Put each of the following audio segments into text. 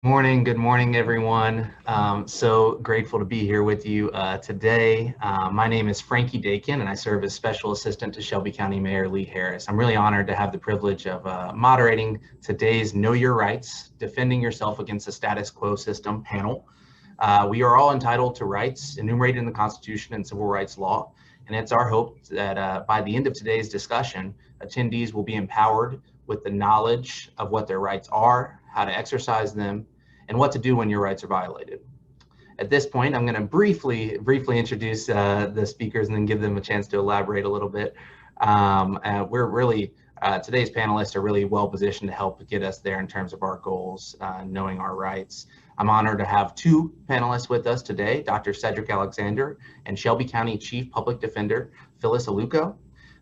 Good morning, everyone. So grateful to be here with you today. My name is Frankie Dakin, and I serve as Special Assistant to Shelby County Mayor Lee Harris. I'm really honored to have the privilege of moderating today's Know Your Rights, Defending Yourself Against the Status Quo System panel. We are all entitled to rights enumerated in the Constitution and civil rights law, and it's our hope that by the end of today's discussion, attendees will be empowered with the knowledge of what their rights are, how to exercise them, and what to do when your rights are violated. At this point, I'm going to briefly introduce the speakers and then give them a chance to elaborate a little bit. We're really today's panelists are really well positioned to help get us there in terms of our goals, knowing our rights. I'm honored to have two panelists with us today, Dr. Cedric Alexander and Shelby County Chief Public Defender Phyllis Aluko.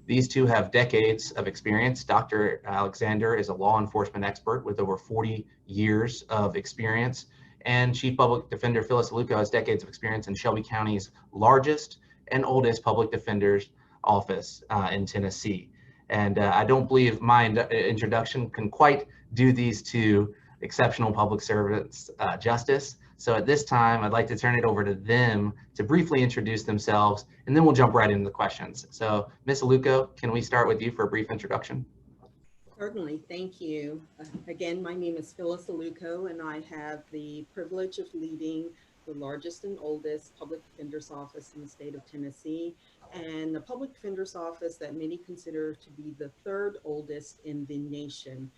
These two have decades of experience. Dr. Alexander is a law enforcement expert with over 40 years of experience, and Chief Public Defender Phyllis Aluko has decades of experience in Shelby County's largest and oldest public defender's office in Tennessee. And I don't believe my introduction can quite do these two exceptional public servants justice. So at this time, I'd like to turn it over to them to briefly introduce themselves, and then we'll jump right into the questions. So Ms. Aluko, can we start with you for a brief introduction? Certainly, thank you. Again, my name is Phyllis Aluko, and I have the privilege of leading the largest and oldest public defender's office in the state of Tennessee, and the public defender's office that many consider to be the third oldest in the nation.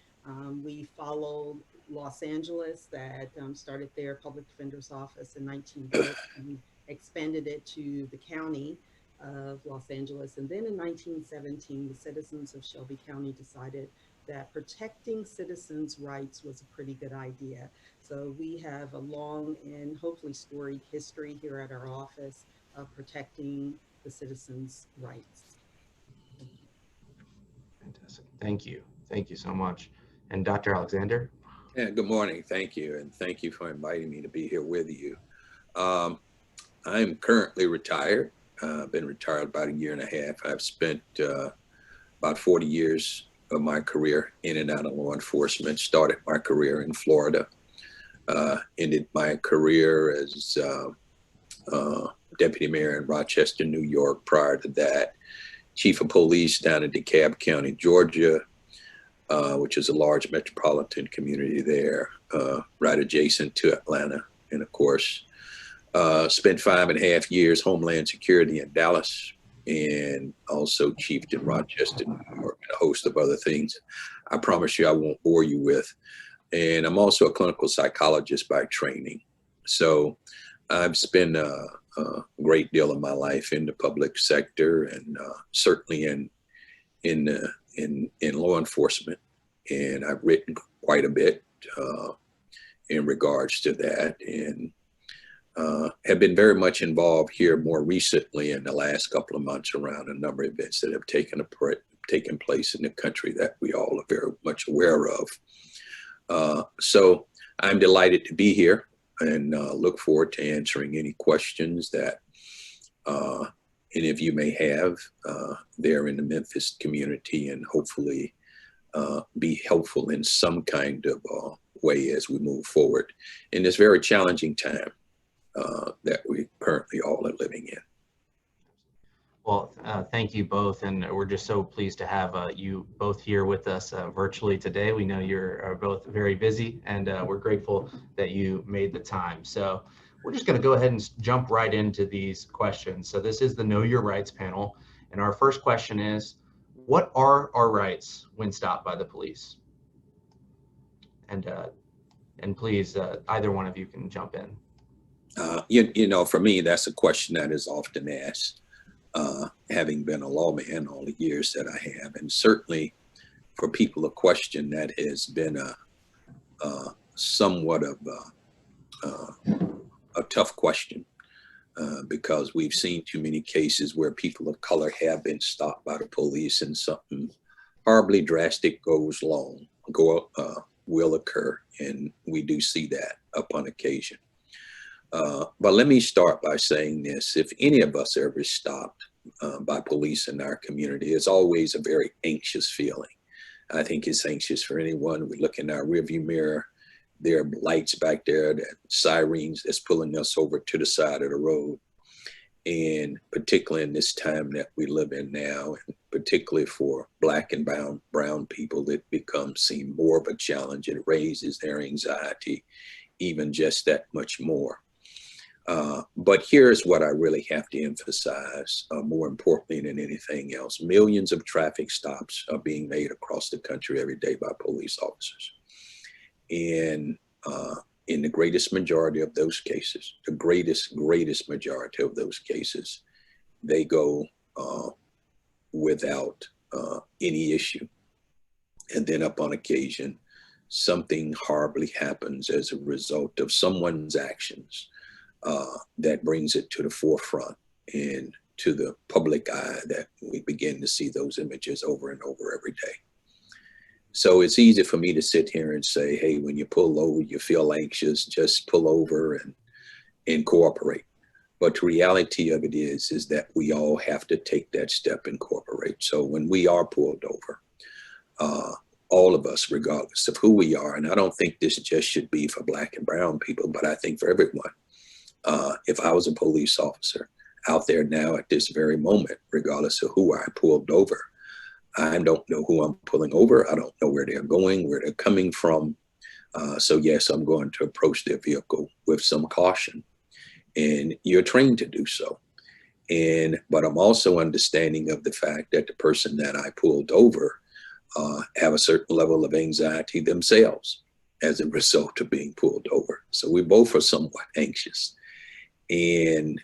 We follow Los Angeles that started their public defender's office in 1930 and expanded it to the county of Los Angeles. And then in 1917, the citizens of Shelby County decided that protecting citizens' rights was a pretty good idea. So we have a long and hopefully storied history here at our office of protecting the citizens' rights. Fantastic. Thank you. Thank you so much. And Dr. Alexander? Yeah, good morning. Thank you. And thank you for inviting me to be here with you. I'm currently retired. I've been retired about a year and a half. I've spent about 40 years of my career in and out of law enforcement. Started my career in Florida. Ended my career as deputy mayor in Rochester, New York. Prior to that, chief of police down in DeKalb County, Georgia, which is a large metropolitan community there, right adjacent to Atlanta. And of course, spent 5.5 years Homeland Security in Dallas, and also chiefed in Rochester, New York, and a host of other things I promise you I won't bore you with. And I'm also a clinical psychologist by training. So I've spent a great deal of my life in the public sector, and certainly in law enforcement. And I've written quite a bit in regards to that, and have been very much involved here more recently in the last couple of months around a number of events that have taken place in the country that we all are very much aware of. So I'm delighted to be here, and look forward to answering any questions that any of you may have there in the Memphis community, and hopefully be helpful in some kind of way as we move forward in this very challenging time that we currently all are living in. Well, thank you both, and we're just so pleased to have you both here with us virtually today. We know you're both very busy, and we're grateful that you made the time. So we're just going to go ahead and jump right into these questions. So this is the Know Your Rights panel, and our first question is, what are our rights when stopped by the police? And please, either one of you can jump in. You know, for me, that's a question that is often asked, having been a lawman all the years that I have. And certainly for people, a question that has been somewhat of a tough question, because we've seen too many cases where people of color have been stopped by the police and something horribly drastic will occur. And we do see that upon occasion. But let me start by saying this. If any of us are ever stopped by police in our community, it's always a very anxious feeling. I think it's anxious for anyone. We look in our rearview mirror there are lights back there, that sirens that's pulling us over to the side of the road. And particularly in this time that we live in now, and particularly for Black and brown people, it seem more of a challenge. It raises their anxiety even just that much more. But here's what I really have to emphasize, more importantly than anything else. Millions of traffic stops are being made across the country every day by police officers. And in the greatest majority of those cases, the greatest majority of those cases, they go without any issue. And then upon occasion, something horribly happens as a result of someone's actions that brings it to the forefront and to the public eye, that we begin to see those images over and over every day. So it's easy for me to sit here and say, hey, when you pull over, you feel anxious, just pull over and cooperate. But the reality of it is that we all have to take that step and cooperate. So when we are pulled over, all of us, regardless of who we are, and I don't think this just should be for Black and brown people, but I think for everyone, if I was a police officer out there now at this very moment, regardless of who I pulled over, I don't know who I'm pulling over. I don't know where they're going, where they're coming from. So yes, I'm going to approach their vehicle with some caution, and you're trained to do so. But I'm also understanding of the fact that the person that I pulled over have a certain level of anxiety themselves as a result of being pulled over. So we both are somewhat anxious. And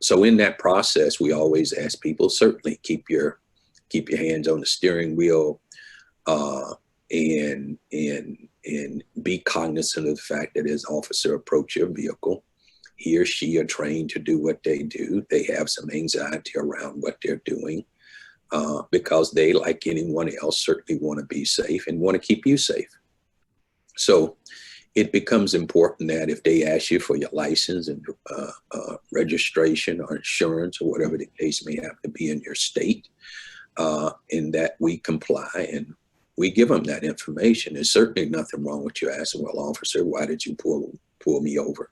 so in that process, we always ask people, certainly keep your hands on the steering wheel, and be cognizant of the fact that as officer approach your vehicle, he or she are trained to do what they do. They have some anxiety around what they're doing, because they, like anyone else, certainly want to be safe and want to keep you safe. So it becomes important that if they ask you for your license and registration or insurance or whatever the case may have to be in your state, in that we comply and we give them that information. There's certainly nothing wrong with you asking, well, officer, why did you pull me over?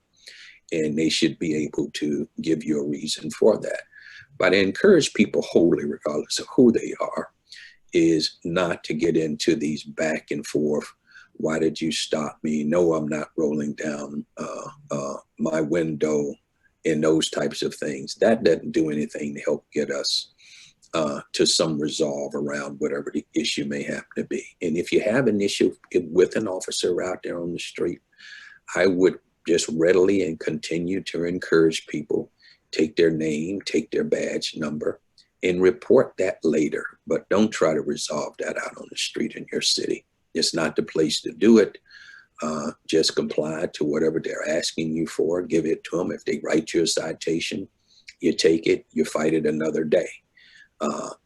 And they should be able to give you a reason for that. But I encourage people wholly, regardless of who they are, is not to get into these back and forth. Why did you stop me? No, I'm not rolling down my window, and those types of things. That doesn't do anything to help get us to some resolve around whatever the issue may happen to be. And if you have an issue with an officer out there on the street, I would just readily and continue to encourage people, take their name, take their badge number, and report that later. But don't try to resolve that out on the street in your city. It's not the place to do it. Just comply to whatever they're asking you for, give it to them. If they write you a citation, you take it, you fight it another day.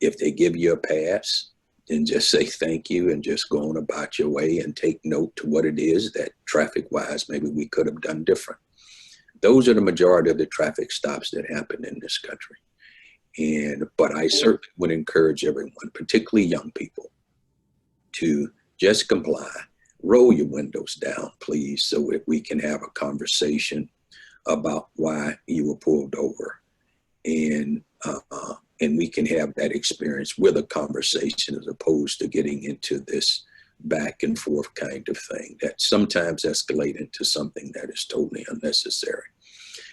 If they give you a pass, then just say thank you and just go on about your way and take note to what it is that traffic-wise maybe we could have done different. Those are the majority of the traffic stops that happen in this country. But I certainly would encourage everyone, particularly young people, to just comply. Roll your windows down, please, so that we can have a conversation about why you were pulled over. And we can have that experience with a conversation as opposed to getting into this back and forth kind of thing that sometimes escalate into something that is totally unnecessary.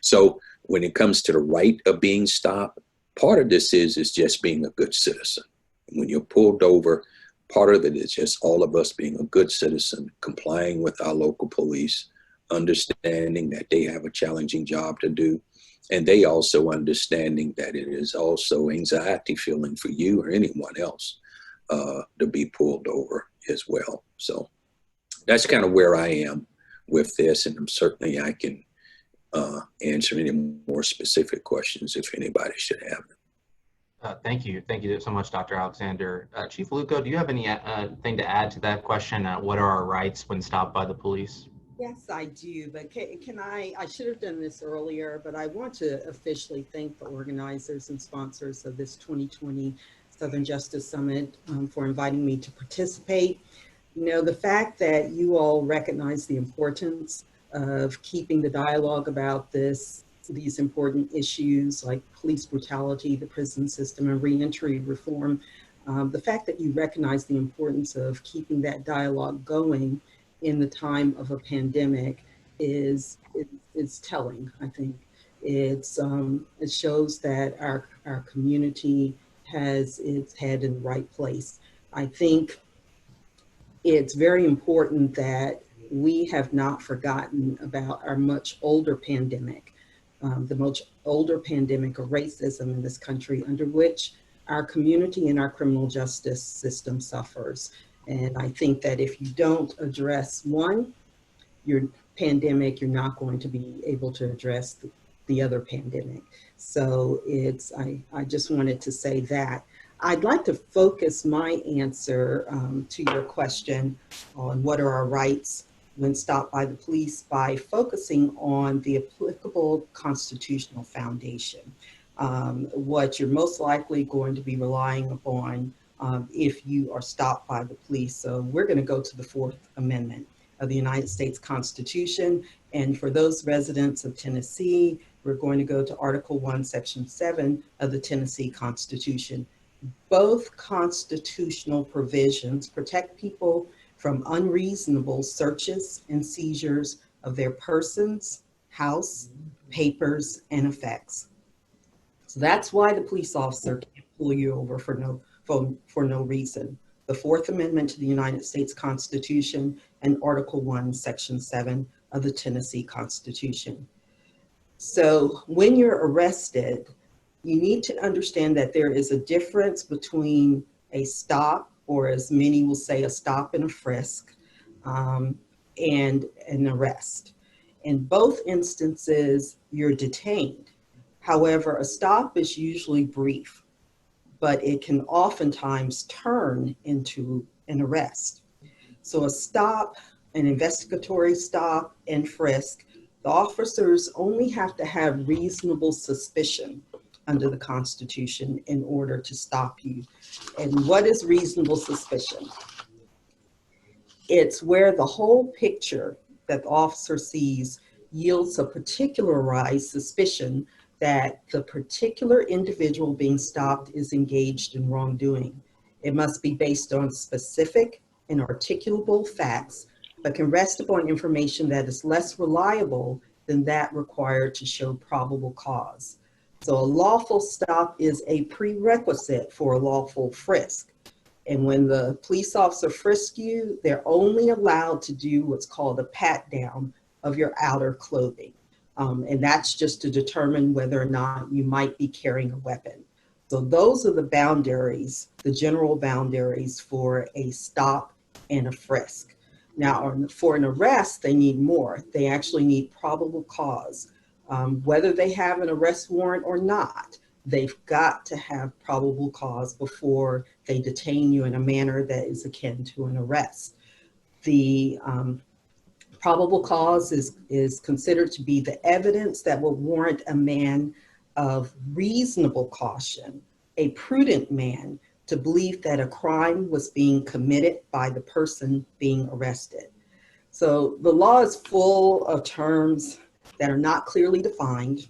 So when it comes to the right of being stopped, part of this is just being a good citizen. When you're pulled over, part of it is just all of us being a good citizen, complying with our local police, understanding that they have a challenging job to do. And they also understanding that it is also anxiety feeling for you or anyone else to be pulled over as well. So that's kind of where I am with this. And certainly I can answer any more specific questions if anybody should have them. Thank you. Thank you so much, Dr. Alexander. Chief Luco, do you have any thing to add to that question? What are our rights when stopped by the police? Yes, I do, but can I should have done this earlier, but I want to officially thank the organizers and sponsors of this 2020 Southern Justice Summit for inviting me to participate. You know, the fact that you all recognize the importance of keeping the dialogue about these important issues like police brutality, the prison system, and reentry reform, the fact that you recognize the importance of keeping that dialogue going in the time of a pandemic is telling, I think. It shows that our community has its head in the right place. I think it's very important that we have not forgotten about our much older pandemic, the much older pandemic of racism in this country, under which our community and our criminal justice system suffers. And I think that if you don't address one, your pandemic, you're not going to be able to address the other pandemic. So I just wanted to say that. I'd like to focus my answer to your question on what are our rights when stopped by the police by focusing on the applicable constitutional foundation, what you're most likely going to be relying upon if you are stopped by the police. So we're going to go to the Fourth Amendment of the United States Constitution. And for those residents of Tennessee, we're going to go to Article 1, Section 7 of the Tennessee Constitution. Both constitutional provisions protect people from unreasonable searches and seizures of their persons, house, papers, and effects. So that's why the police officer can't pull you over for no reason. The Fourth Amendment to the United States Constitution and Article 1, Section 7 of the Tennessee Constitution. So when you're arrested, you need to understand that there is a difference between a stop, or as many will say, a stop and a frisk, and an arrest. In both instances, you're detained. However, a stop is usually brief, but it can oftentimes turn into an arrest. So a stop, an investigatory stop and frisk, the officers only have to have reasonable suspicion under the Constitution in order to stop you. And what is reasonable suspicion? It's where the whole picture that the officer sees yields a particularized suspicion that the particular individual being stopped is engaged in wrongdoing. It must be based on specific and articulable facts, but can rest upon information that is less reliable than that required to show probable cause. So a lawful stop is a prerequisite for a lawful frisk. And when the police officer frisks you, they're only allowed to do what's called a pat down of your outer clothing. And that's just to determine whether or not you might be carrying a weapon. So those are the boundaries, the general boundaries for a stop and a frisk. Now, for an arrest, they need more. They actually need probable cause. Whether they have an arrest warrant or not, they've got to have probable cause before they detain you in a manner that is akin to an arrest. The probable cause is considered to be the evidence that will warrant a man of reasonable caution, a prudent man, to believe that a crime was being committed by the person being arrested. So the law is full of terms that are not clearly defined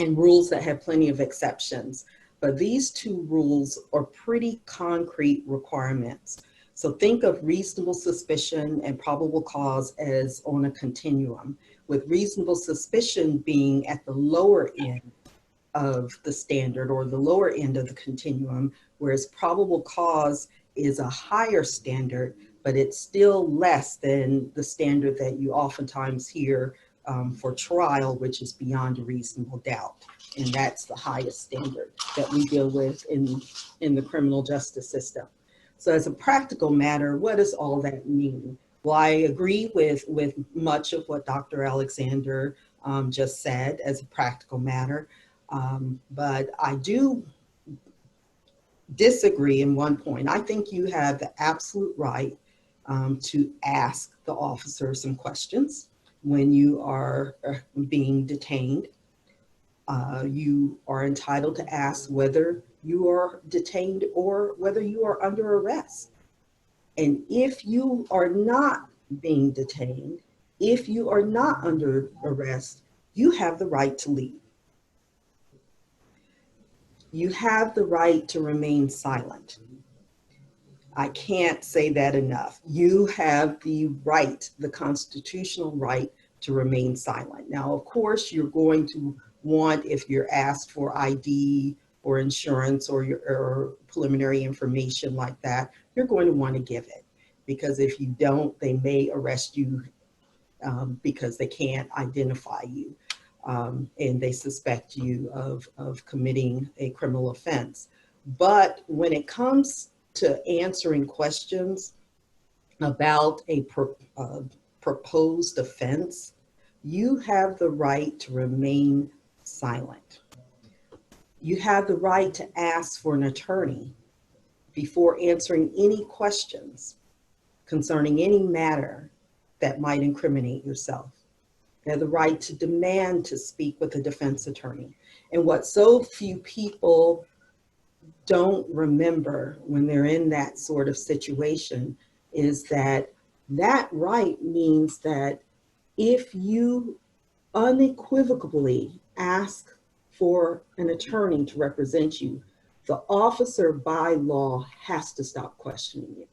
and rules that have plenty of exceptions. But these two rules are pretty concrete requirements. So think of reasonable suspicion and probable cause as on a continuum, with reasonable suspicion being at the lower end of the standard or the lower end of the continuum, whereas probable cause is a higher standard, but it's still less than the standard that you oftentimes hear for trial, which is beyond a reasonable doubt. And that's the highest standard that we deal with in the criminal justice system. So as a practical matter, what does all that mean? Well, I agree with much of what Dr. Alexander just said as a practical matter, but I do disagree in one point. I think you have the absolute right to ask the officer some questions when you are being detained. You are entitled to ask whether you are detained or whether you are under arrest. And if you are not being detained, if you are not under arrest, you have the right to leave. You have the right to remain silent. I can't say that enough. You have the right, the constitutional right to remain silent. Now, of course, you're going to want, if you're asked for ID or insurance or preliminary information like that, you're going to want to give it. Because if you don't, they may arrest you because they can't identify you and they suspect you of committing a criminal offense. But when it comes to answering questions about a proposed offense, you have the right to remain silent. You have the right to ask for an attorney before answering any questions concerning any matter that might incriminate yourself. You have the right to demand to speak with a defense attorney. And what so few people don't remember when they're in that sort of situation is that that right means that if you unequivocally ask for an attorney to represent you, the officer by law has to stop questioning you.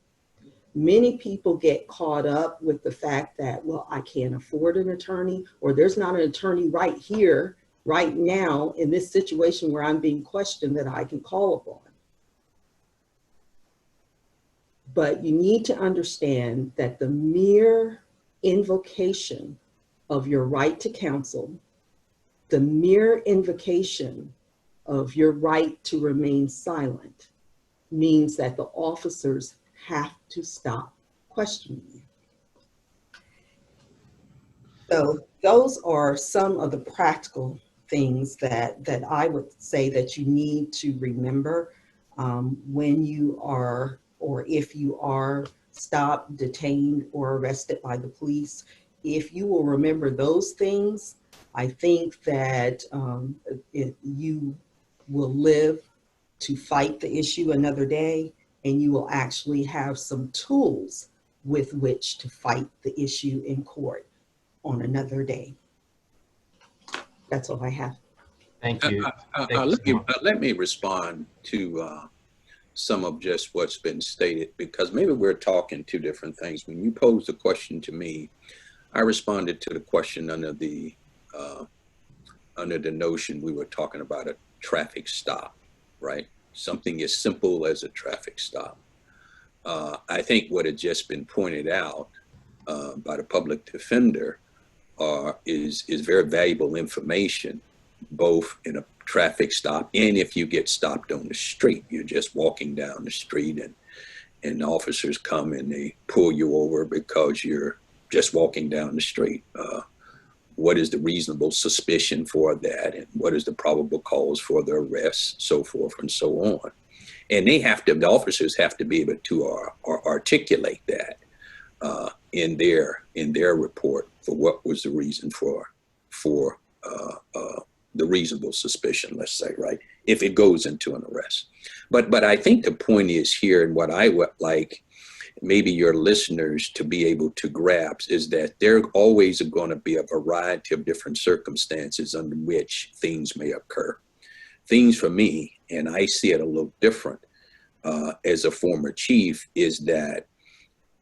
Many people get caught up with the fact that, well, I can't afford an attorney, or there's not an attorney right here, right now, in this situation where I'm being questioned that I can call upon. But you need to understand that the mere invocation of your right to counsel, the mere invocation of your right to remain silent, means that the officers have to stop questioning you. So those are some of the practical things that I would say that you need to remember when you are, or if you are stopped, detained, or arrested by the police. If you will remember those things, I think that you will live to fight the issue another day, and you will actually have some tools with which to fight the issue in court on another day. That's all I have. Thank you. Thank you let me respond to some of just what's been stated, because maybe we're talking two different things. When you posed the question to me, I responded to the question under the notion we were talking about a traffic stop, right? Something as simple as a traffic stop. I think what had just been pointed out by the public defender is very valuable information, both in a traffic stop and if you get stopped on the street. You're just walking down the street and officers come and they pull you over because you're just walking down the street. What is the reasonable suspicion for that, and what is the probable cause for the arrest, so forth and so on. And the officers have to be able to articulate that in their report for what was the reason for the reasonable suspicion, let's say, right, if it goes into an arrest. But I think the point is here, and what I would like maybe your listeners to be able to grasp, is that there always are going to be a variety of different circumstances under which things may occur. Things for me, and I see it a little different as a former chief, is that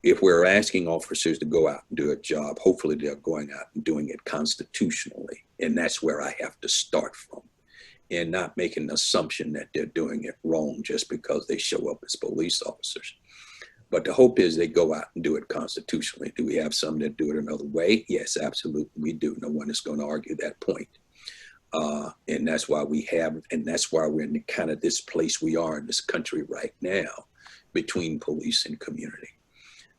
if we're asking officers to go out and do a job, hopefully they're going out and doing it constitutionally. And that's where I have to start from, and not making an assumption that they're doing it wrong just because they show up as police officers. But the hope is they go out and do it constitutionally. Do we have some that do it another way? Yes, absolutely, we do. No one is going to argue that point. And that's why that's why we're in the kind of this place we are in this country right now, between police and community.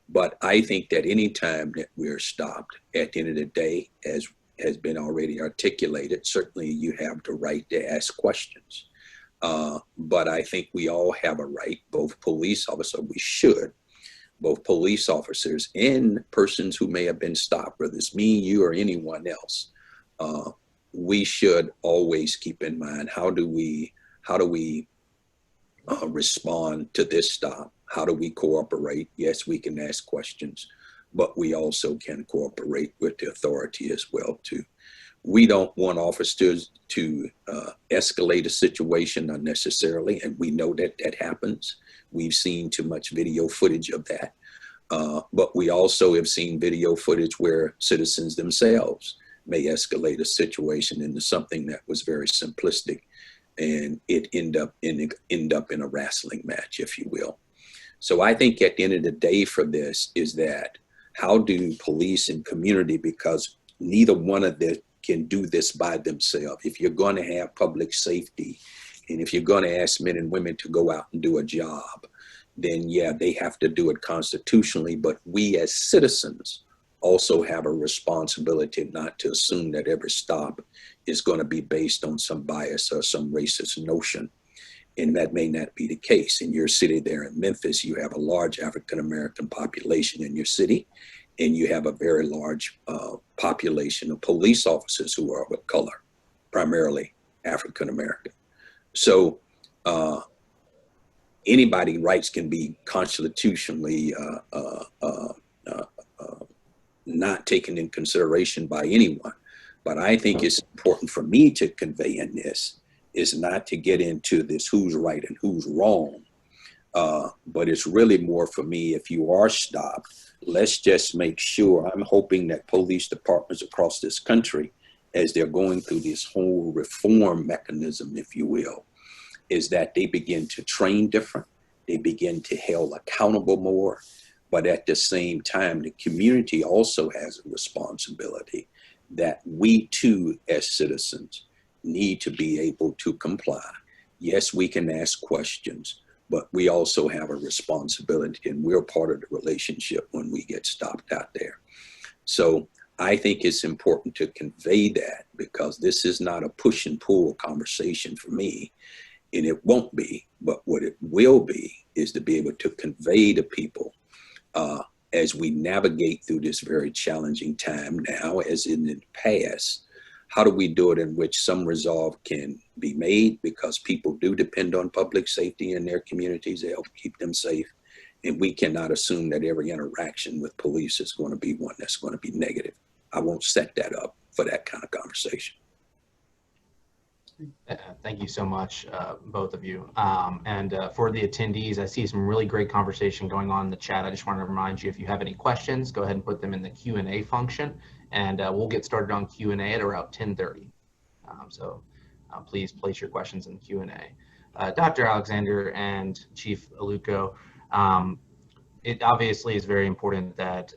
But I think that any time that we're stopped, at the end of the day, as has been already articulated, certainly you have the right to ask questions. But I think we all have a right, both police officers, both police officers and persons who may have been stopped, whether it's me, you, or anyone else. We should always keep in mind, how do we respond to this stop? How do we cooperate? Yes, we can ask questions, but we also can cooperate with the authority as well too. We don't want officers to escalate a situation unnecessarily, and we know that that happens. We've seen too much video footage of that. But we also have seen video footage where citizens themselves may escalate a situation into something that was very simplistic, and it end up in a wrestling match, if you will. So I think at the end of the day for this is that how do police and community, because neither one of them can do this by themselves. If you're going to have public safety, and if you're going to ask men and women to go out and do a job, then yeah, they have to do it constitutionally. But we as citizens also have a responsibility not to assume that every stop is going to be based on some bias or some racist notion. And that may not be the case. In your city there in Memphis, you have a large African-American population in your city, and you have a very large population of police officers who are of color, primarily African-American. So anybody's rights can be constitutionally not taken in consideration by anyone. But I think it's important for me to convey in this is not to get into this who's right and who's wrong. But it's really more for me, if you are stopped, let's just make sure. I'm hoping that police departments across this country, as they're going through this whole reform mechanism, if you will, is that they begin to train different, they begin to held accountable more, but at the same time, the community also has a responsibility that we too, as citizens, need to be able to comply. Yes, we can ask questions, but we also have a responsibility, and we're part of the relationship when we get stopped out there. So I think it's important to convey that, because this is not a push and pull conversation for me, and it won't be, but what it will be is to be able to convey to people as we navigate through this very challenging time now, as in the past, how do we do it in which some resolve can be made, because people do depend on public safety in their communities to help keep them safe. And we cannot assume that every interaction with police is going to be one that's going to be negative. I won't set that up for that kind of conversation. Thank you so much, both of you. And for the attendees, I see some really great conversation going on in the chat. I just want to remind you, if you have any questions, go ahead and put them in the Q&A function, and we'll get started on Q&A at around 10:30. So please place your questions in the Q&A. Dr. Alexander and Chief Aluko, it obviously is very important that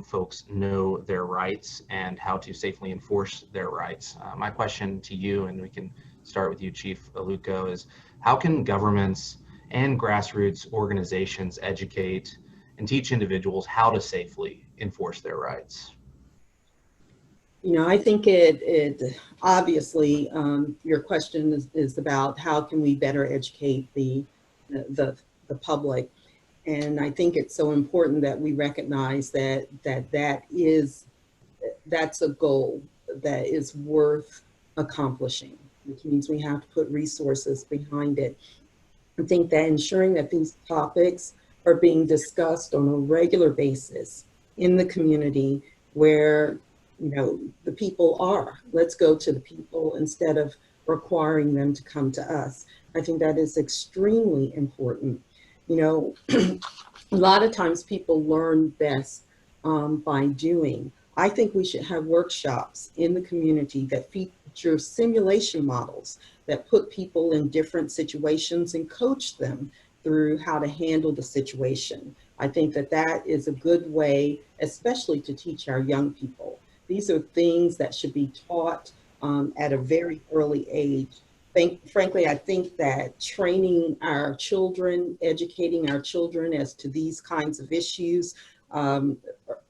folks know their rights and how to safely enforce their rights. My question to you, and we can start with you, Chief Aluko, is how can governments and grassroots organizations educate and teach individuals how to safely enforce their rights? You know, I think it obviously your question is about how can we better educate the public. And I think it's so important that we recognize that's a goal that is worth accomplishing, which means we have to put resources behind it. I think that ensuring that these topics are being discussed on a regular basis in the community where, you know, the people are. Let's go to the people instead of requiring them to come to us. I think that is extremely important. You know, a lot of times people learn best by doing. I think we should have workshops in the community that feature simulation models that put people in different situations and coach them through how to handle the situation. I think that that is a good way, especially to teach our young people. These are things that should be taught at a very early age. Frankly, I think that training our children, educating our children as to these kinds of issues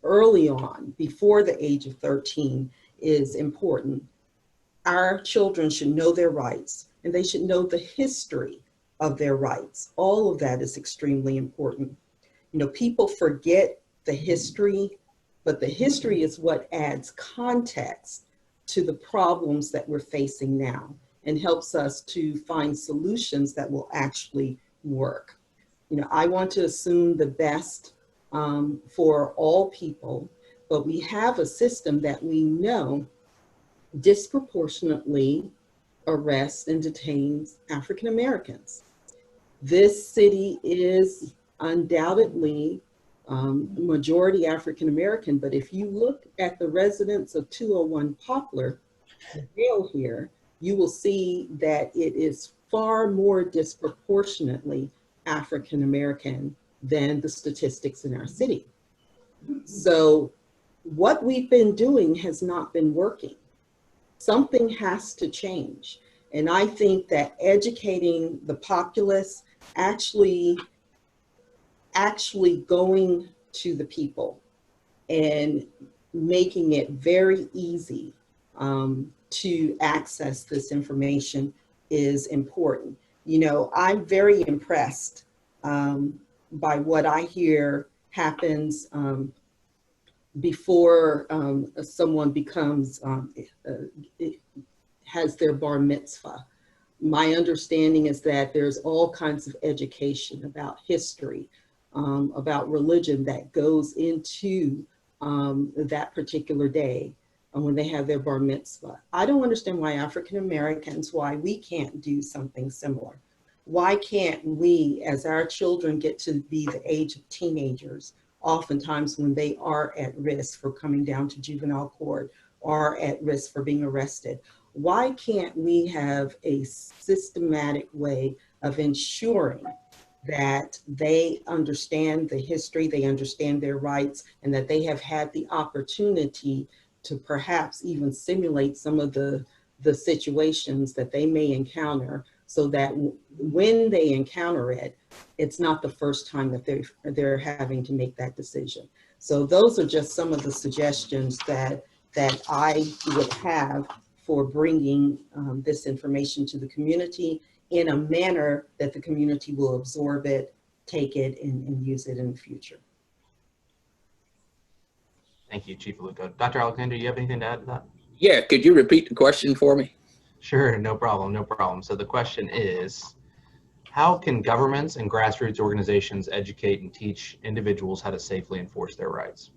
early on, before the age of 13, is important. Our children should know their rights, and they should know the history of their rights. All of that is extremely important. You know, people forget the history, but the history is what adds context to the problems that we're facing now and helps us to find solutions that will actually work. I want to assume the best for all people, but we have a system that we know disproportionately arrests and detains African Americans. This city is undoubtedly majority African American, but if you look at the residents of 201 Poplar, the jail here, you will see that it is far more disproportionately African American than the statistics in our city. So what we've been doing has not been working. Something has to change. And I think that educating the populace, actually going to the people and making it very easy to access this information is important. I'm very impressed by what I hear happens before someone becomes, has their bar mitzvah. My understanding is that there's all kinds of education about history, about religion that goes into that particular day when they have their bar mitzvah. I don't understand why African Americans, why we can't do something similar. Why can't we, as our children get to be the age of teenagers, oftentimes when they are at risk for coming down to juvenile court or at risk for being arrested, why can't we have a systematic way of ensuring that they understand the history, they understand their rights, and that they have had the opportunity to perhaps even simulate some of the situations that they may encounter, so that when they encounter it, it's not the first time that they're having to make that decision. So those are just some of the suggestions that I would have for bringing this information to the community in a manner that the community will absorb it, take it, and use it in the future. Thank you, Chief Aluko. Dr. Alexander, you have anything to add to that? Yeah, could you repeat the question for me? Sure, no problem, no problem. So the question is, how can governments and grassroots organizations educate and teach individuals how to safely enforce their rights?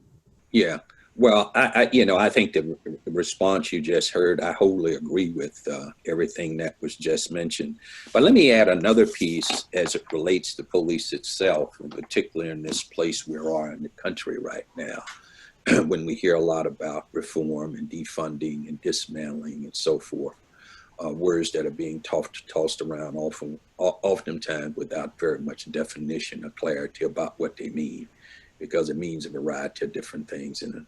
Yeah, well, I think the response you just heard, I wholly agree with everything that was just mentioned. But let me add another piece as it relates to police itself, and particularly in this place we are in the country right now, when we hear a lot about reform and defunding and dismantling and so forth. Words that are being tossed around oftentimes without very much definition or clarity about what they mean, because it means a variety of different things in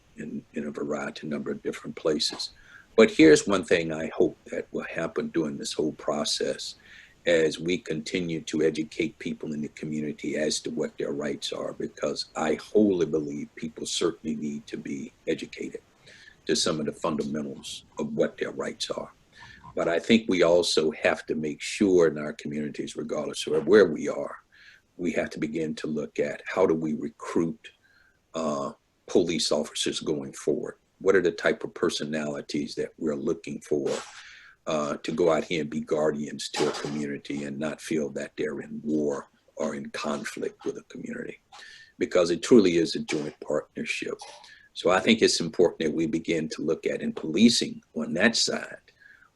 a variety number of different places. But here's one thing I hope that will happen during this whole process as we continue to educate people in the community as to what their rights are, because I wholly believe people certainly need to be educated to some of the fundamentals of what their rights are. But I think we also have to make sure in our communities, regardless of where we are, we have to begin to look at how do we recruit police officers going forward? What are the type of personalities that we're looking for to go out here and be guardians to a community and not feel that they're in war or in conflict with a community? Because it truly is a joint partnership. So I think it's important that we begin to look at in policing on that side.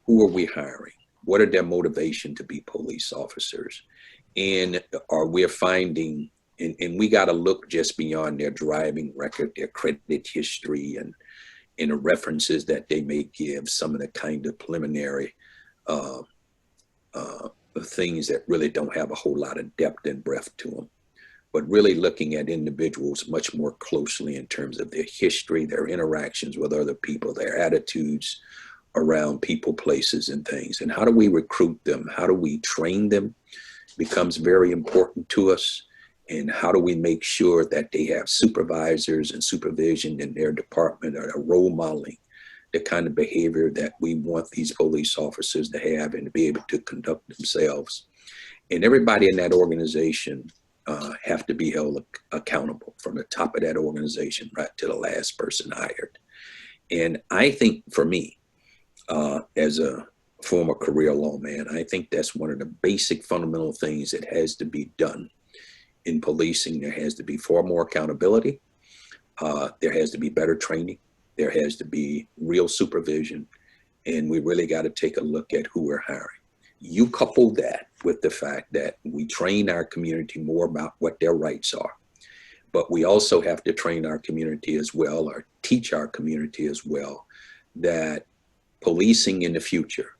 Who are we hiring? What are their motivation to be police officers? And are we finding, and we got to look just beyond their driving record, their credit history, and the references that they may give, some of the kind of preliminary things that really don't have a whole lot of depth and breadth to them. But really looking at individuals much more closely in terms of their history, their interactions with other people, their attitudes around people, places, and things. And how do we recruit them? How do we train them? Becomes very important to us. And how do we make sure that they have supervisors and supervision in their department that are role modeling the kind of behavior that we want these police officers to have and to be able to conduct themselves. And everybody in that organization have to be held accountable, from the top of that organization right to the last person hired. And I think for me, as a former career lawman, I think that's one of the basic fundamental things that has to be done in policing, there has to be far more accountability. There has to be better training. There has to be real supervision. And we really got to take a look at who we're hiring. You couple that with the fact that we train our community more about what their rights are, but we also have to train our community as well, or teach our community as well, that policing in the future,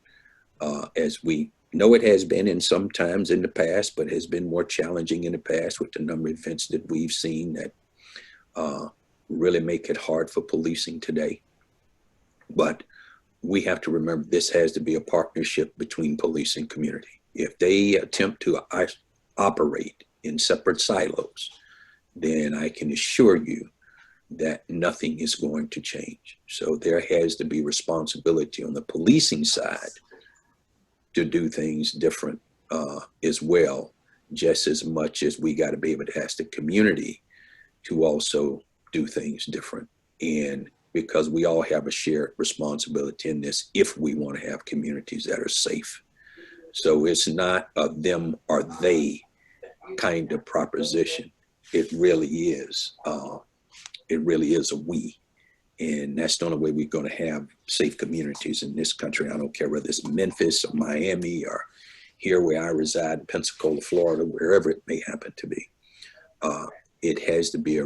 as we know it has been in some times in the past, but has been more challenging in the past with the number of events that we've seen that really make it hard for policing today. But we have to remember this has to be a partnership between police and community. If they attempt to operate in separate silos, then I can assure you that nothing is going to change. So there has to be responsibility on the policing side to do things different as well, just as much as we got to be able to ask the community to also do things different. And because we all have a shared responsibility in this if we want to have communities that are safe. So it's not a them or they kind of proposition. It really is. It really is a we. And that's the only way we're going to have safe communities in this country. I don't care whether it's Memphis or Miami or here where I reside in Pensacola, Florida, wherever it may happen to be. It has to be a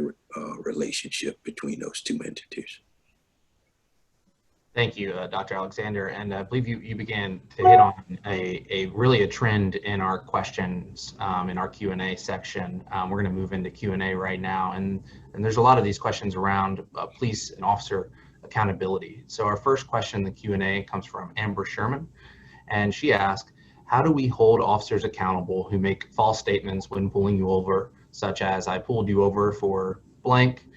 relationship between those two entities. Thank you, Dr. Alexander. And I believe you began to hit on really a trend in our questions in our Q&A section. We're going to move into Q&A right now. And there's a lot of these questions around police and officer accountability. So our first question in the Q&A comes from Amber Sherman. And she asked, how do we hold officers accountable who make false statements when pulling you over, such as I pulled you over for blank,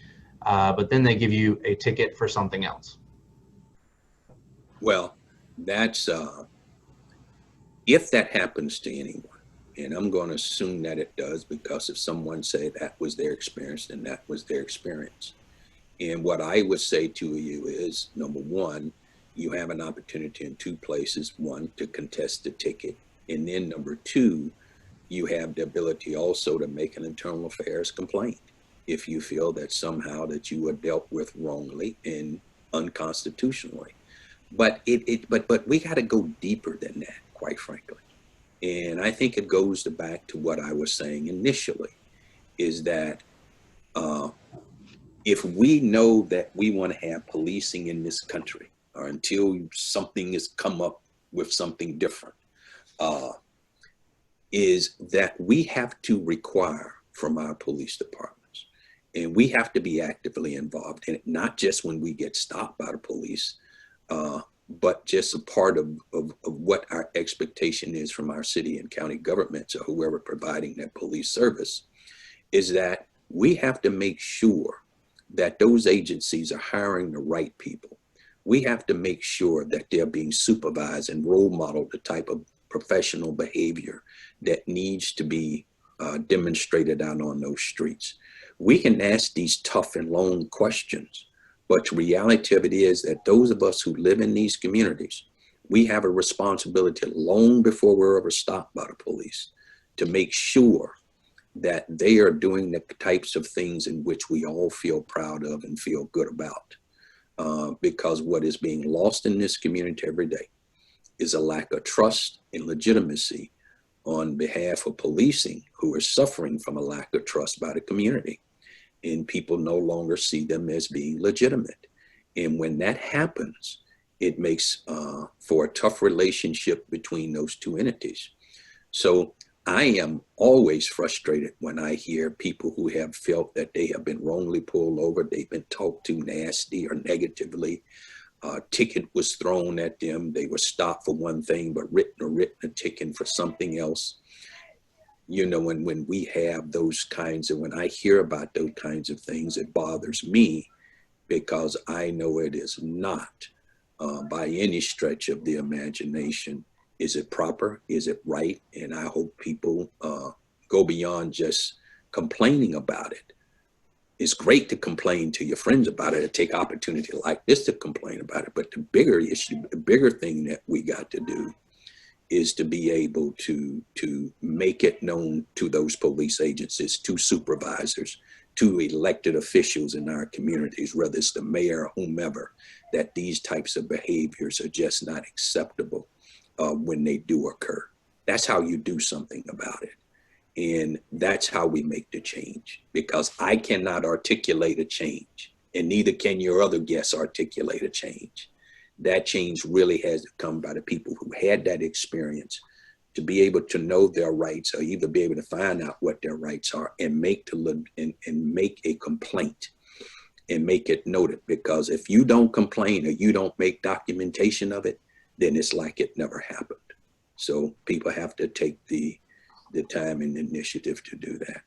but then they give you a ticket for something else? Well, that's, if that happens to anyone, and I'm going to assume that it does, because if someone say that was their experience, then that was their experience. And what I would say to you is, number one, you have an opportunity in two places. One, to contest the ticket. And then number two, you have the ability also to make an internal affairs complaint if you feel that somehow that you were dealt with wrongly and unconstitutionally. But but we got to go deeper than that, quite frankly. And I think it goes back to what I was saying initially, is that if we know that we want to have policing in this country, or until something has come up with something different, is that we have to require from our police departments, and we have to be actively involved in it, not just when we get stopped by the police, but just a part of what our expectation is from our city and county governments or whoever providing that police service, is that we have to make sure that those agencies are hiring the right people. We have to make sure that they're being supervised and role modeled the type of professional behavior that needs to be demonstrated out on those streets. We can ask these tough and long questions, but the reality of it is that those of us who live in these communities, we have a responsibility long before we're ever stopped by the police to make sure that they are doing the types of things in which we all feel proud of and feel good about. Because what is being lost in this community every day is a lack of trust and legitimacy on behalf of policing, who are suffering from a lack of trust by the community. And people no longer see them as being legitimate. And when that happens, it makes for a tough relationship between those two entities. So I am always frustrated when I hear people who have felt that they have been wrongly pulled over, they've been talked to nasty or negatively, a ticket was thrown at them, they were stopped for one thing, but written a ticket for something else. You know, when we have those kinds of, when I hear about those kinds of things, it bothers me, because I know it is not by any stretch of the imagination. Is it proper? Is it right? And I hope people go beyond just complaining about it. It's great to complain to your friends about it, and take opportunity like this to complain about it. But the bigger issue, the bigger thing that we got to do is to be able to make it known to those police agencies, to supervisors, to elected officials in our communities, whether it's the mayor or whomever, that these types of behaviors are just not acceptable when they do occur. That's how you do something about it. And that's how we make the change, because I cannot articulate a change, and neither can your other guests articulate a change. That change really has to come by the people who had that experience, to be able to know their rights, or either be able to find out what their rights are and make a complaint and make it noted. Because if you don't complain or you don't make documentation of it, then it's like it never happened. So people have to take the time and initiative to do that.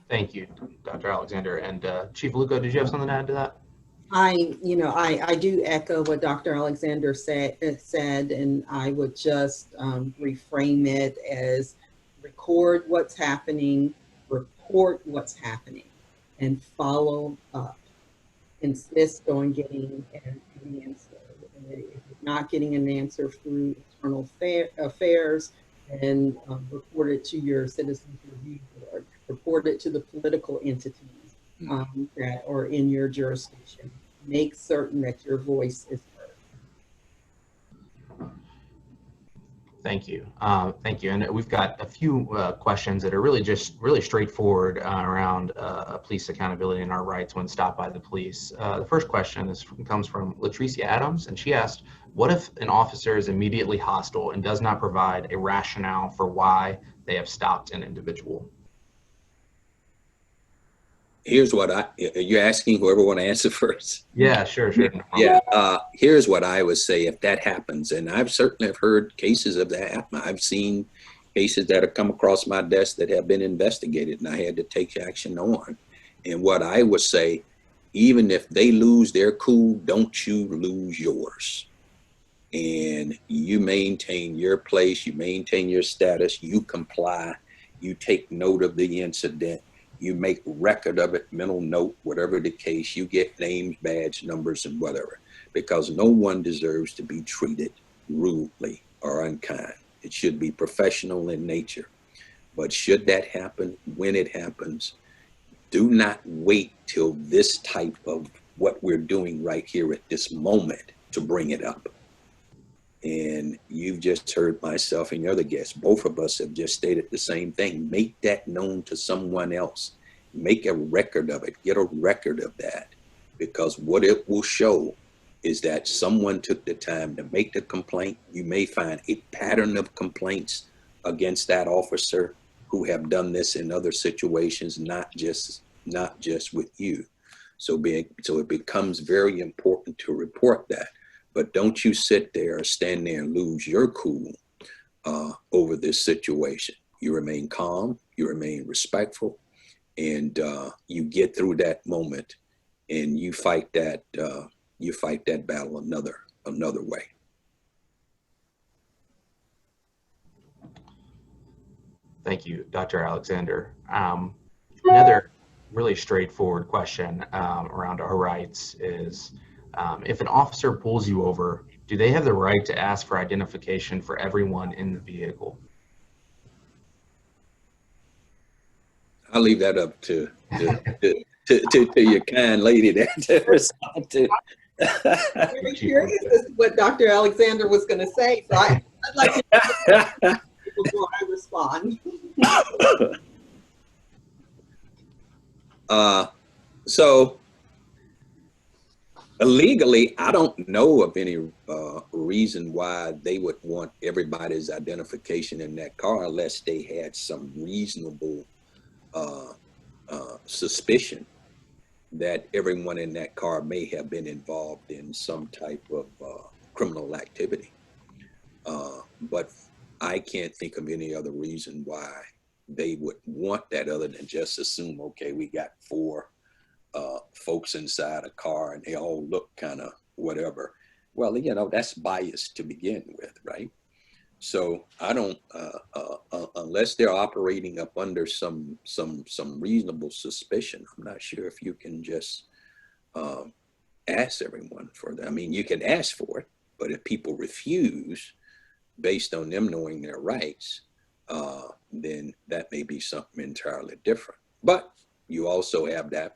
Thank you, Dr. Alexander. And Chief Luco, did you have something to add to that? I do echo what Dr. Alexander said, and I would just reframe it as record what's happening, report what's happening, and follow up. Insist on getting an answer. If you're not getting an answer through internal affairs, then report it to your Citizens Review Board, report it to the political entities that are in your jurisdiction. Make certain that your voice is heard. Thank you. Thank you. And we've got a few questions that are really straightforward around police accountability and our rights when stopped by the police. The first question comes from Latricia Adams, and she asked, what if an officer is immediately hostile and does not provide a rationale for why they have stopped an individual? Here's what you're asking whoever want to answer first? Yeah, sure. Yeah, here's what I would say if that happens, and I've certainly heard cases of that happen. I've seen cases that have come across my desk that have been investigated and I had to take action on. And what I would say, even if they lose their cool, don't you lose yours. And you maintain your place, you maintain your status, you comply, you take note of the incident, you make record of it, mental note, whatever the case, you get names, badge, numbers, and whatever, because no one deserves to be treated rudely or unkind. It should be professional in nature. But should that happen, when it happens, do not wait till this type of what we're doing right here at this moment to bring it up. And you've just heard myself and your other guests, both of us have just stated the same thing. Make that known to someone else. Make a record of it. Get a record of that. Because what it will show is that someone took the time to make the complaint. You may find a pattern of complaints against that officer who have done this in other situations, not just with you. So it becomes very important to report that. But don't you sit there or stand there and lose your cool over this situation. You remain calm, you remain respectful, and you get through that moment, and you fight that battle another way. Thank you, Dr. Alexander. Another really straightforward question around our rights is, if an officer pulls you over, do they have the right to ask for identification for everyone in the vehicle? I'll leave that up to your kind lady to respond to. I'm very curious as to what Dr. Alexander was going to say, so I'd like to know before I respond. So legally, I don't know of any reason why they would want everybody's identification in that car unless they had some reasonable suspicion that everyone in that car may have been involved in some type of criminal activity. But I can't think of any other reason why they would want that other than just assume, okay, we got 4 folks inside a car and they all look kind of whatever. Well, you know, that's biased to begin with, right? So I don't, unless they're operating up under some reasonable suspicion, I'm not sure if you can just ask everyone for that. I mean, you can ask for it, But if people refuse based on them knowing their rights, then that may be something entirely different. But you also have the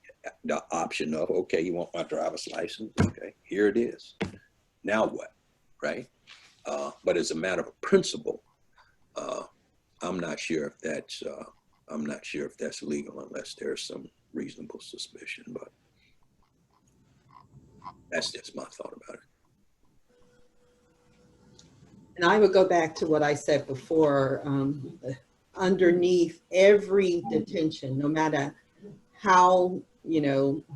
option of, okay, you want my driver's license? Okay, here it is. Now what, right? But as a matter of principle, I'm not sure if that's legal unless there's some reasonable suspicion. But that's just my thought about it. And I would go back to what I said before. Underneath every detention, no matter how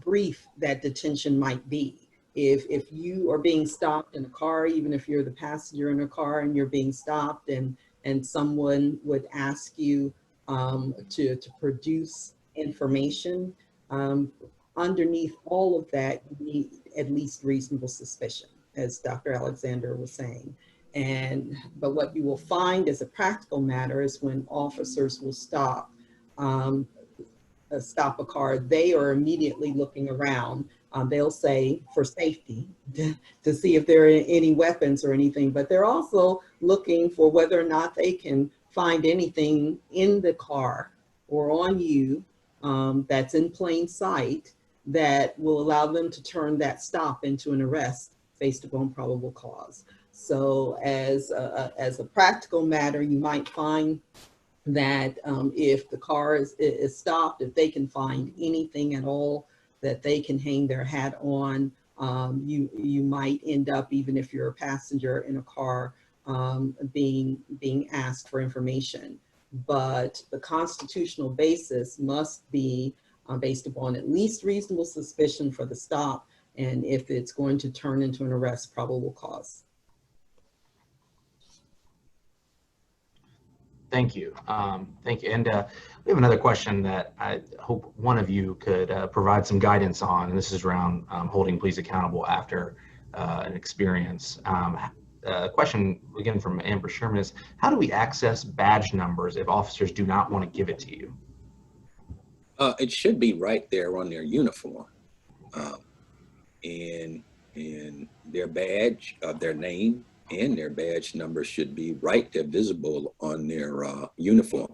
brief that detention might be, if you are being stopped in a car, even if you're the passenger in a car and you're being stopped, and someone would ask you to produce information, underneath all of that, you need at least reasonable suspicion, as Dr. Alexander was saying. But what you will find as a practical matter is when officers will stop a car, they are immediately looking around. They'll say for safety to see if there are any weapons or anything, but they're also looking for whether or not they can find anything in the car or on you that's in plain sight that will allow them to turn that stop into an arrest based upon probable cause. So as a practical matter, you might find that if the car is stopped, if they can find anything at all that they can hang their hat on, you might end up, even if you're a passenger in a car, being asked for information. But the constitutional basis must be based upon at least reasonable suspicion for the stop, and if it's going to turn into an arrest, probable cause. Thank you. Thank you. And we have another question that I hope one of you could provide some guidance on. And this is around holding police accountable after an experience. A question, again, from Amber Sherman is, how do we access badge numbers if officers do not want to give it to you? It should be right there on their uniform. And their badge, their name, and their badge number should be right there, visible on their uniform.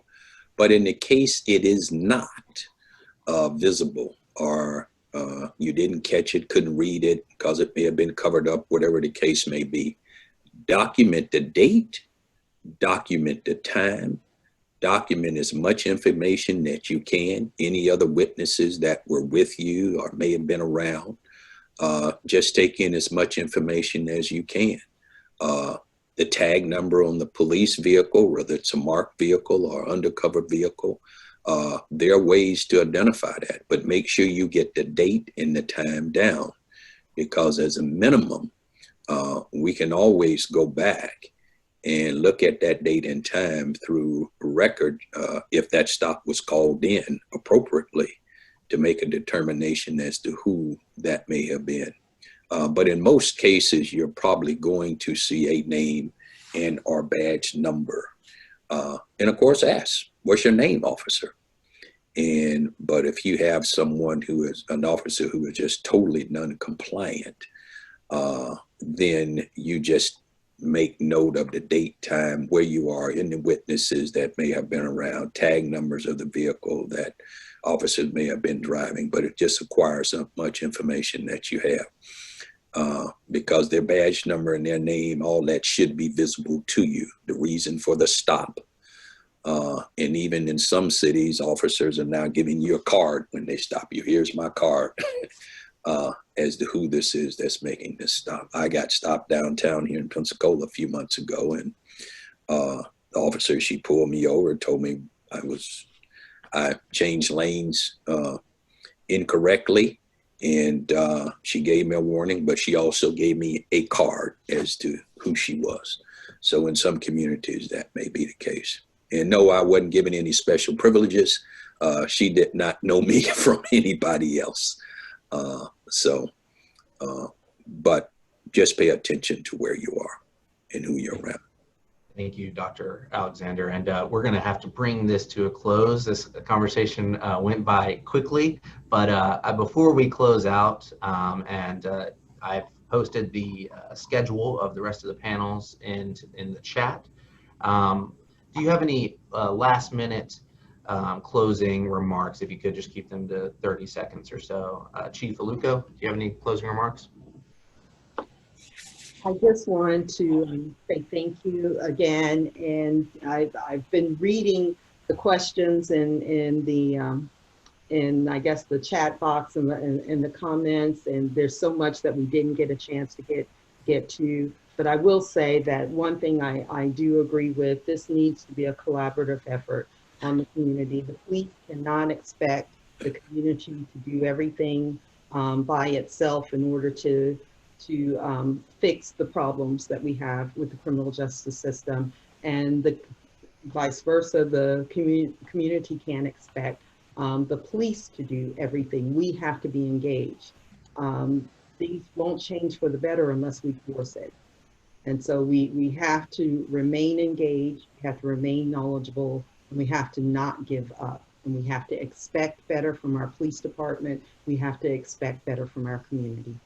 But in the case it is not visible, or you didn't catch it, couldn't read it because it may have been covered up, whatever the case may be, document the date, document the time, document as much information that you can, any other witnesses that were with you or may have been around. Just take in as much information as you can. The tag number on the police vehicle, whether it's a marked vehicle or undercover vehicle, there are ways to identify that, but make sure you get the date and the time down, because as a minimum, we can always go back and look at that date and time through record if that stop was called in appropriately to make a determination as to who that may have been. But in most cases, you're probably going to see a name and or badge number. And of course, ask, what's your name, officer? But if you have someone who is an officer who is just totally non-compliant, then you just make note of the date, time, where you are, in the witnesses that may have been around, tag numbers of the vehicle that officers may have been driving, but it just acquires so much information that you have. Because their badge number and their name, all that should be visible to you, the reason for the stop. And even in some cities, officers are now giving you a card when they stop you. Here's my card as to who this is that's making this stop. I got stopped downtown here in Pensacola a few months ago, and the officer, she pulled me over, told me I changed lanes incorrectly. And she gave me a warning, but she also gave me a card as to who she was. So in some communities, that may be the case. And no, I wasn't given any special privileges. She did not know me from anybody else. But just pay attention to where you are and who you're around. Thank you, Dr. Alexander. And we're going to have to bring this to a close. This conversation went by quickly, but before we close out, I've posted the schedule of the rest of the panels in the chat. Do you have any last minute closing remarks? If you could just keep them to 30 seconds or so. Chief Aluko, do you have any closing remarks? I just wanted to say thank you again, and I've been reading the questions in I guess the chat box and the comments, and there's so much that we didn't get a chance to get to. But I will say that one thing I do agree with: this needs to be a collaborative effort on the community. The police cannot expect the community to do everything by itself in order to fix the problems that we have with the criminal justice system, and the vice versa. The community can't expect the police to do everything. We have to be engaged. Things won't change for the better unless we force it. And so we have to remain engaged, we have to remain knowledgeable, and we have to not give up. And we have to expect better from our police department. We have to expect better from our community.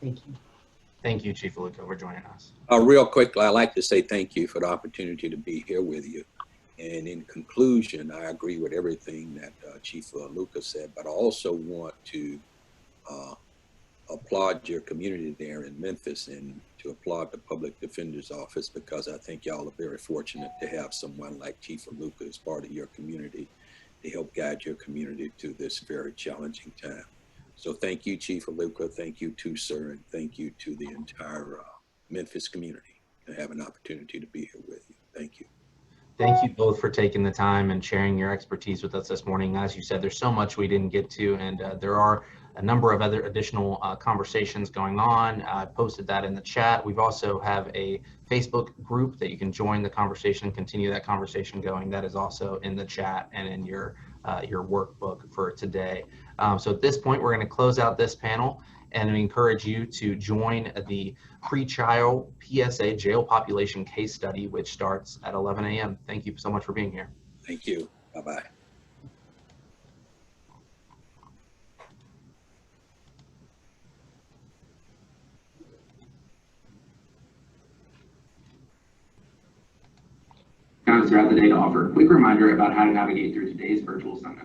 Thank you. Thank you, Chief Aluko, for joining us. Real quickly, I'd like to say thank you for the opportunity to be here with you. And in conclusion, I agree with everything that Chief Aluko said, but I also want to applaud your community there in Memphis and to applaud the Public Defender's Office, because I think y'all are very fortunate to have someone like Chief Aluko as part of your community to help guide your community through this very challenging time. So thank you, Chief Aluko. Thank you too, sir. And thank you to the entire Memphis community to have an opportunity to be here with you. Thank you. Thank you both for taking the time and sharing your expertise with us this morning. As you said, there's so much we didn't get to, and there are a number of other additional conversations going on. I posted that in the chat. We've also have a Facebook group that you can join the conversation, continue that conversation going. That is also in the chat and in your workbook for today. So at this point, we're going to close out this panel, and we encourage you to join the pre-trial PSA jail population case study, which starts at 11 a.m. Thank you so much for being here. Thank you. Bye-bye. Times throughout the day to offer a quick reminder about how to navigate through today's virtual summit.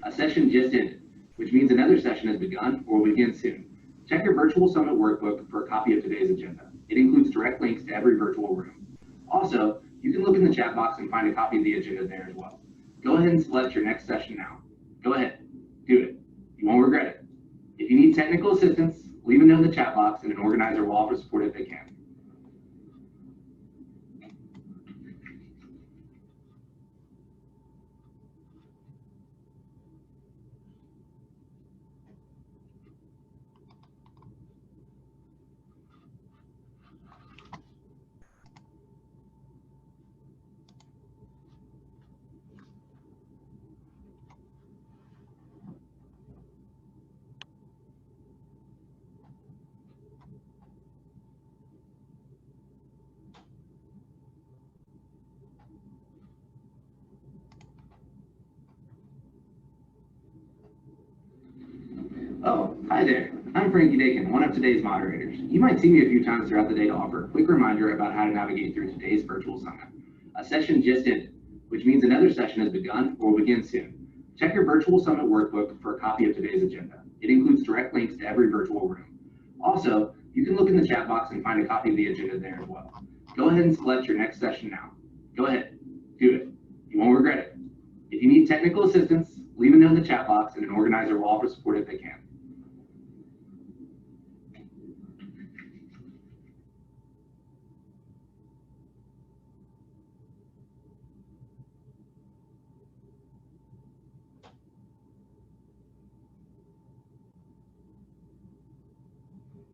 A session just ended, which means another session has begun or will begin soon. Check your virtual summit workbook for a copy of today's agenda. It includes direct links to every virtual room. Also, you can look in the chat box and find a copy of the agenda there as well. Go ahead and select your next session now. Go ahead, do it. You won't regret it. If you need technical assistance, leave a note in the chat box and an organizer will offer support if they can. Oh, hi there. I'm Frankie Dakin, one of today's moderators. You might see me a few times throughout the day to offer a quick reminder about how to navigate through today's virtual summit. A session just ended, which means another session has begun or will begin soon. Check your virtual summit workbook for a copy of today's agenda. It includes direct links to every virtual room. Also, you can look in the chat box and find a copy of the agenda there as well. Go ahead and select your next session now. Go ahead, do it. You won't regret it. If you need technical assistance, leave a note in the chat box and an organizer will offer support if they can.